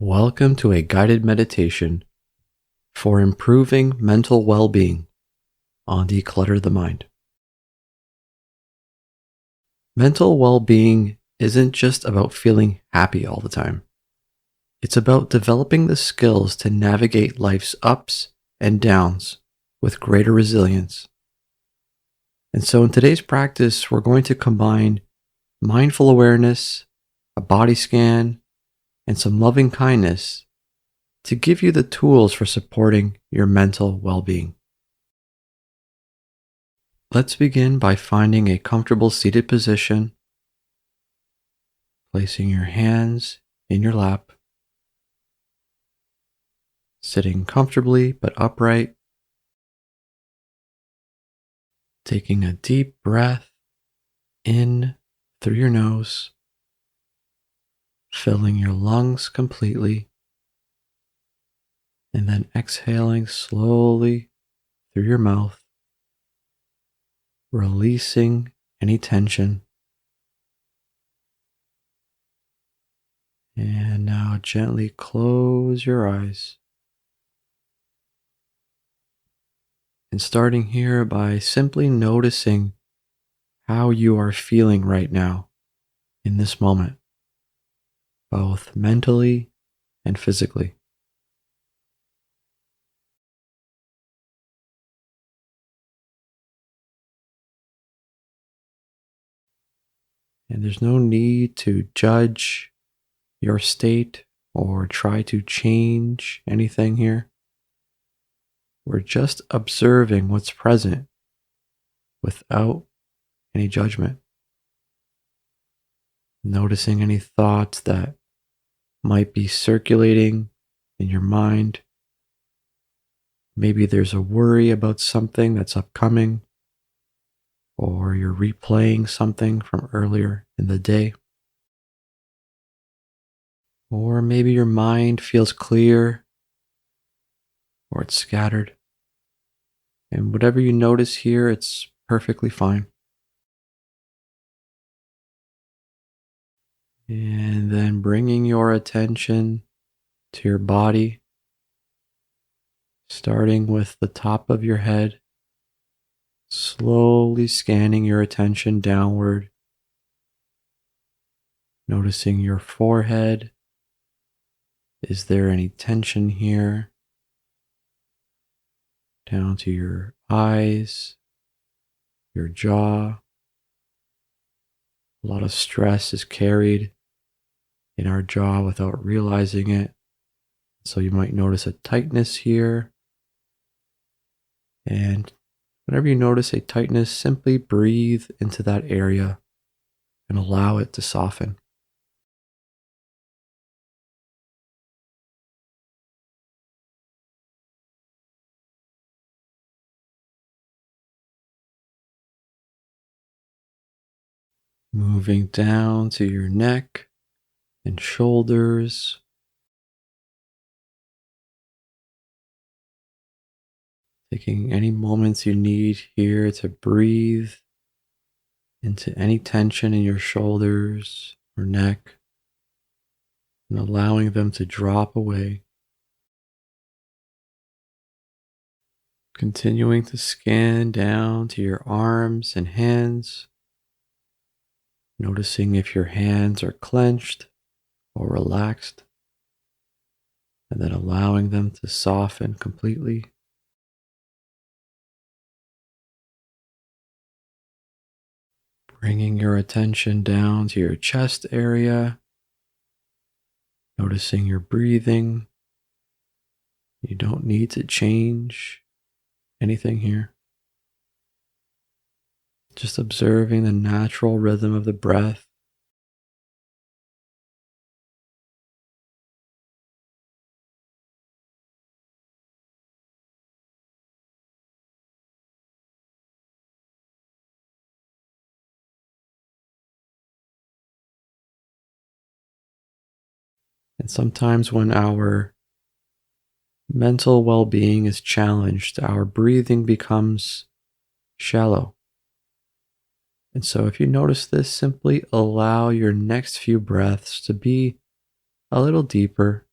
Welcome to a guided meditation for improving mental well-being on Declutter the Mind. Mental well-being isn't just about feeling happy all the time. It's about developing the skills to navigate life's ups and downs with greater resilience. And so in today's practice, we're going to combine mindful awareness, a body scan, and some loving kindness to give you the tools for supporting your mental well-being. Let's begin by finding a comfortable seated position, placing your hands in your lap, sitting comfortably but upright, taking a deep breath in through your nose, filling your lungs completely, and then exhaling slowly through your mouth, releasing any tension. And now gently close your eyes. And starting here by simply noticing how you are feeling right now in this moment, both mentally and physically. And there's no need to judge your state or try to change anything here. We're just observing what's present without any judgment. Noticing any thoughts that might be circulating in your mind. Maybe there's a worry about something that's upcoming, or you're replaying something from earlier in the day. Or maybe your mind feels clear or it's scattered. And whatever you notice here, it's perfectly fine. And then bringing your attention to your body, starting with the top of your head, slowly scanning your attention downward, noticing your forehead. Is there any tension here? Down to your eyes, your jaw. A lot of stress is carried in our jaw without realizing it. So you might notice a tightness here. And whenever you notice a tightness, simply breathe into that area and allow it to soften. Moving down to your neck and shoulders. Taking any moments you need here to breathe into any tension in your shoulders or neck and allowing them to drop away. Continuing to scan down to your arms and hands, noticing if your hands are clenched or relaxed, and then allowing them to soften completely. Bringing your attention down to your chest area, noticing your breathing. You don't need to change anything here. Just observing the natural rhythm of the breath. And sometimes when our mental well-being is challenged, our breathing becomes shallow. And so if you notice this, simply allow your next few breaths to be a little deeper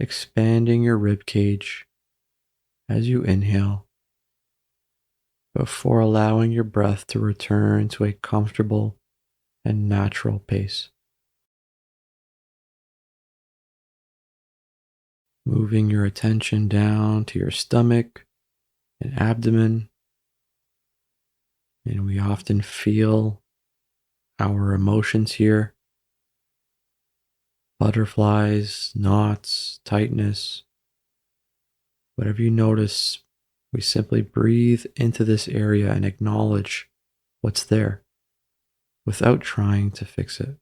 expanding your rib cage as you inhale before allowing your breath to return to a comfortable and natural pace. Moving your attention down to your stomach and abdomen, and we often feel our emotions here: butterflies, knots, tightness. Whatever you notice, we simply breathe into this area and acknowledge what's there without trying to fix it.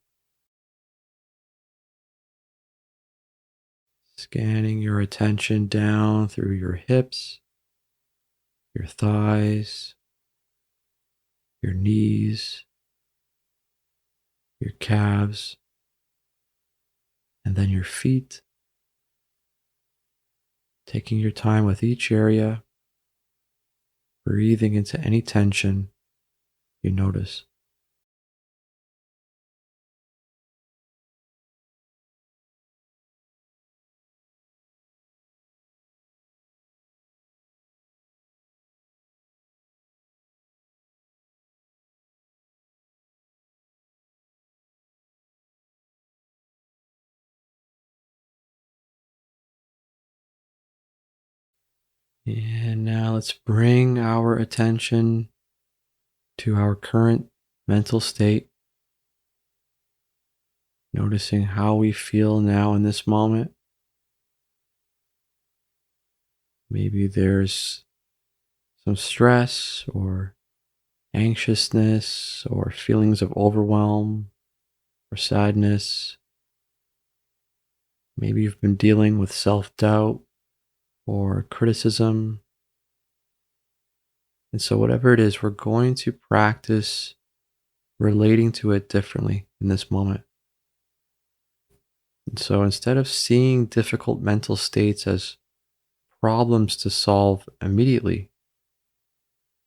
Scanning your attention down through your hips, your thighs, your knees, your calves, and then your feet. Taking your time with each area, breathing into any tension you notice. And now let's bring our attention to our current mental state, noticing how we feel now in this moment. Maybe there's some stress or anxiousness or feelings of overwhelm or sadness. Maybe you've been dealing with self doubt or criticism. And so, whatever it is, we're going to practice relating to it differently in this moment. And so, instead of seeing difficult mental states as problems to solve immediately,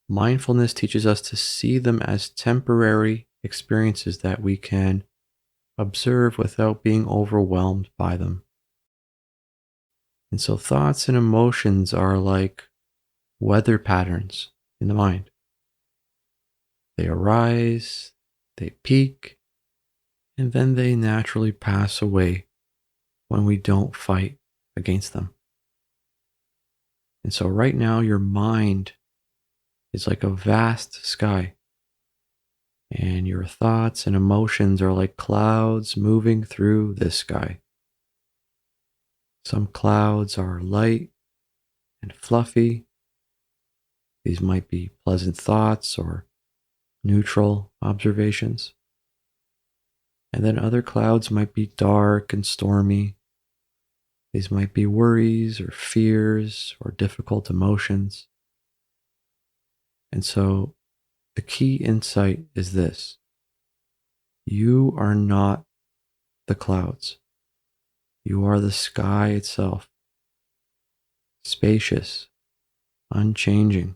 mindfulness teaches us to see them as temporary experiences that we can observe without being overwhelmed by them. And so, thoughts and emotions are like weather patterns in the mind. They arise, they peak, and then they naturally pass away when we don't fight against them. And so, right now, your mind is like a vast sky, and your thoughts and emotions are like clouds moving through this sky. Some clouds are light and fluffy. These might be pleasant thoughts or neutral observations. And then other clouds might be dark and stormy. These might be worries or fears or difficult emotions. And so the key insight is this: you are not the clouds, you are the sky itself, spacious, unchanging,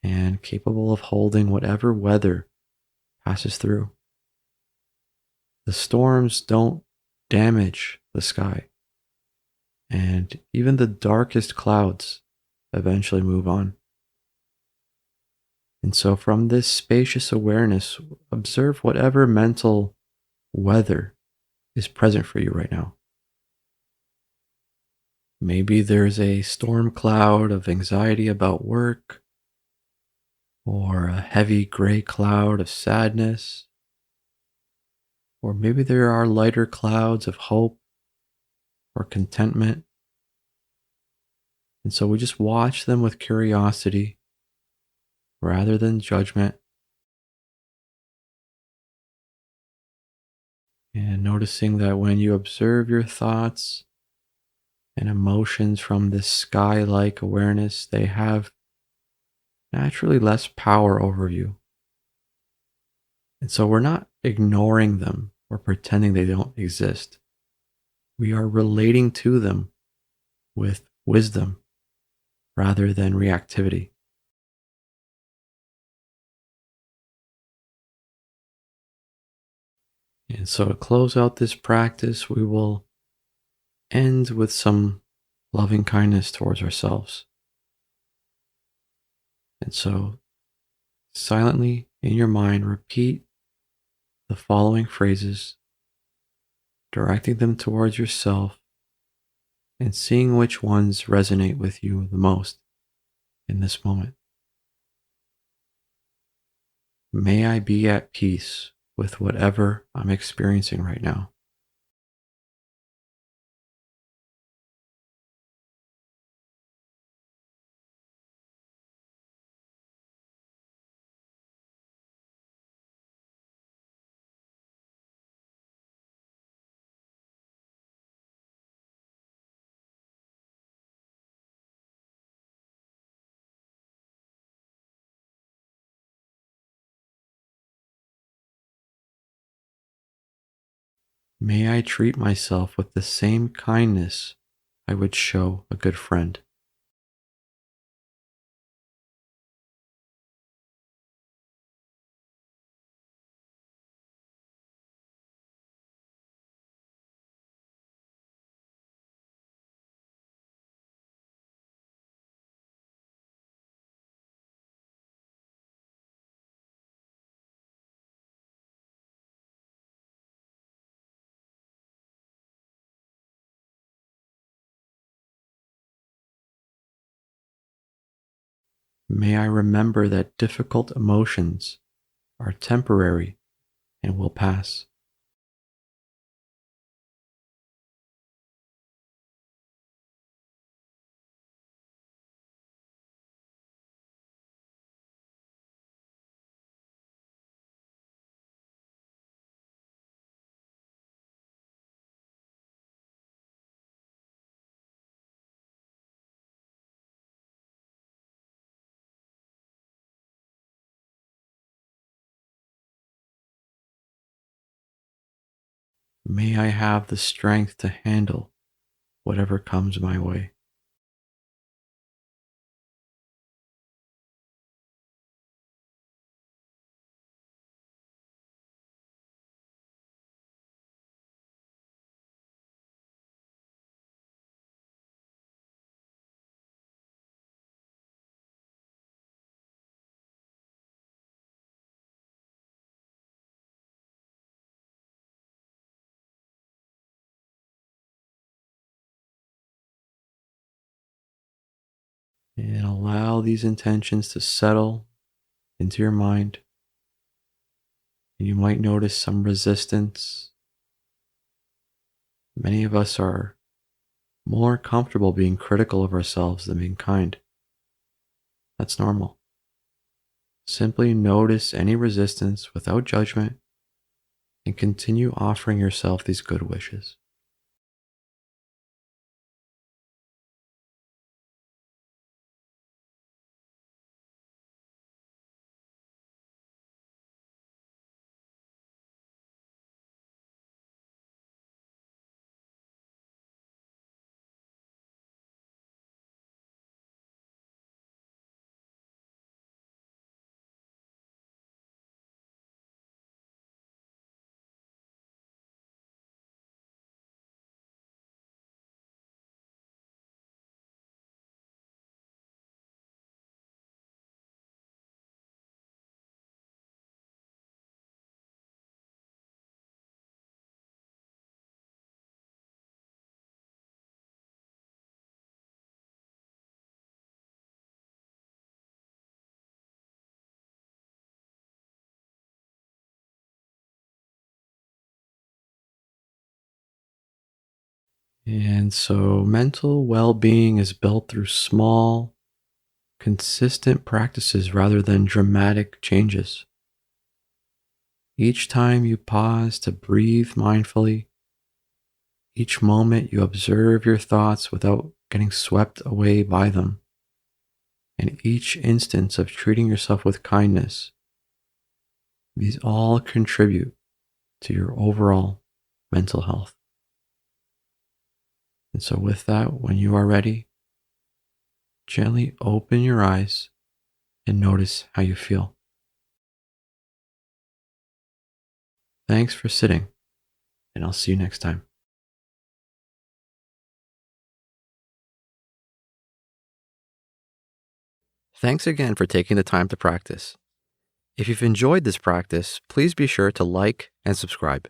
and capable of holding whatever weather passes through. The storms don't damage the sky, and even the darkest clouds eventually move on. And so, from this spacious awareness, observe whatever mental weather is present for you right now. Maybe there's a storm cloud of anxiety about work, or a heavy gray cloud of sadness, or maybe there are lighter clouds of hope or contentment. And so we just watch them with curiosity rather than judgment, and noticing that when you observe your thoughts and emotions from this sky like awareness, they have naturally less power over you. And so we're not ignoring them or pretending they don't exist. We are relating to them with wisdom rather than reactivity. And so to close out this practice, we will end with some loving kindness towards ourselves. And so, silently in your mind, repeat the following phrases, directing them towards yourself and seeing which ones resonate with you the most in this moment. May I be at peace with whatever I'm experiencing right now. May I treat myself with the same kindness I would show a good friend. May I remember that difficult emotions are temporary and will pass. May I have the strength to handle whatever comes my way. And allow these intentions to settle into your mind. And you might notice some resistance. Many of us are more comfortable being critical of ourselves than being kind. That's normal. Simply notice any resistance without judgment and continue offering yourself these good wishes. And so, mental well being is built through small, consistent practices rather than dramatic changes. Each time you pause to breathe mindfully, each moment you observe your thoughts without getting swept away by them, and each instance of treating yourself with kindness, these all contribute to your overall mental health. And so, with that, when you are ready, gently open your eyes and notice how you feel. Thanks for sitting, and I'll see you next time. Thanks again for taking the time to practice. If you've enjoyed this practice, please be sure to like and subscribe.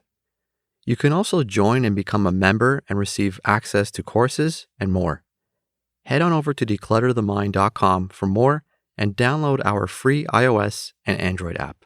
You can also join and become a member and receive access to courses and more. Head on over to declutterthemind.com for more and download our free iOS and Android app.